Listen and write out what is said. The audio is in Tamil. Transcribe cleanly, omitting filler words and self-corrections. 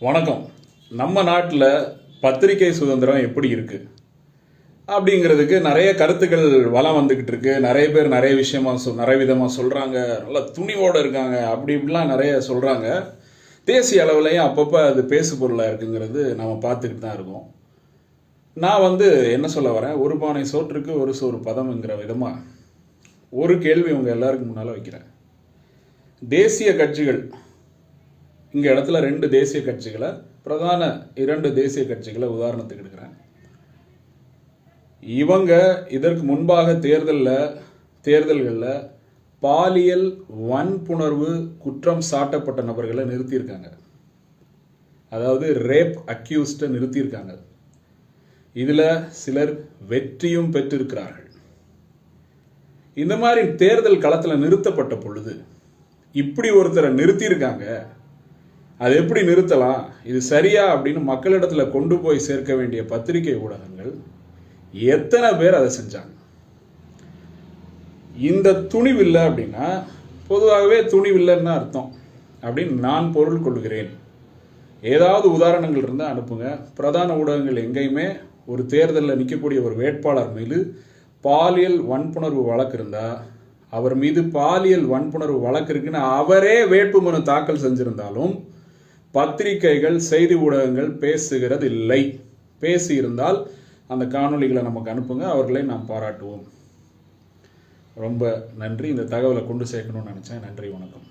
வணக்கம். நம்ம நாட்டில் பத்திரிகை சுதந்திரம் எப்படி இருக்கு அப்படிங்கிறதுக்கு நிறைய கருத்துக்கள் வலம் வந்துக்கிட்டு இருக்கு. நிறைய பேர் நிறைய விஷயமா நிறைய விதமாக சொல்கிறாங்க. நல்லா துணிவோடு இருக்காங்க, அப்படி இப்படிலாம் நிறைய சொல்கிறாங்க. தேசிய அளவுலையும் அப்பப்போ அது பேசு பொருளாக இருக்குங்கிறது நம்ம பார்த்துக்கிட்டு தான் இருக்கோம். நான் என்ன சொல்ல வரேன், ஒரு பானை சோற்றுக்கு ஒரு சோறு பதம்ங்கிற விதமாக ஒரு கேள்வி உங்கள் எல்லாருக்கும் முன்னால் வைக்கிறேன். தேசிய கட்சிகள், இங்கே இடத்துல 2 தேசிய கட்சிகளை, பிரதான 2 தேசிய கட்சிகளை உதாரணத்துக்கு எடுக்கிறேன். இவங்க இதற்கு முன்பாக தேர்தல்களில் பாலியல் வன்புணர்வு குற்றம் சாட்டப்பட்ட நபர்களை நிறுத்தியிருக்காங்க. அதாவது ரேப் அக்யூஸ்டை நிறுத்தியிருக்காங்க. இதில் சிலர் வெற்றியும் பெற்றிருக்கிறார்கள். இந்த மாதிரி தேர்தல் களத்தில் நிறுத்தப்பட்ட பொழுது இப்படி ஒருத்தரை நிறுத்தியிருக்காங்க, அது எப்படி நிறுத்தலாம், இது சரியா அப்படின்னு மக்களிடத்தில் கொண்டு போய் சேர்க்க வேண்டிய பத்திரிகை ஊடகங்கள் எத்தனை பேர் அதை செஞ்சாங்க? இந்த துணிவில்லை அப்படின்னா பொதுவாகவே துணிவில்லைன்னு அர்த்தம் அப்படின்னு நான் பொருள் கொள்கிறேன். ஏதாவது உதாரணங்கள் இருந்தால் அனுப்புங்க. பிரதான ஊடகங்கள் எங்கேயுமே ஒரு தேர்தலில் நிற்கக்கூடிய ஒரு வேட்பாளர் மீது பாலியல் வன்புணர்வு வழக்கு இருந்தால், அவர் மீது பாலியல் வன்புணர்வு வழக்கு இருக்குன்னு அவரே வேட்புமனு தாக்கல் செஞ்சிருந்தாலும் பத்திரிகைகள், செய்தி ஊடகங்கள் பேசுகிறது இல்லை. பேசியிருந்தால் அந்த காணொளிகளை நமக்கு அனுப்புங்க, அவர்களை நாம் பாராட்டுவோம். ரொம்ப நன்றி. இந்த தகவலை கொண்டு சேர்க்கணும்னு நினச்சேன். நன்றி, வணக்கம்.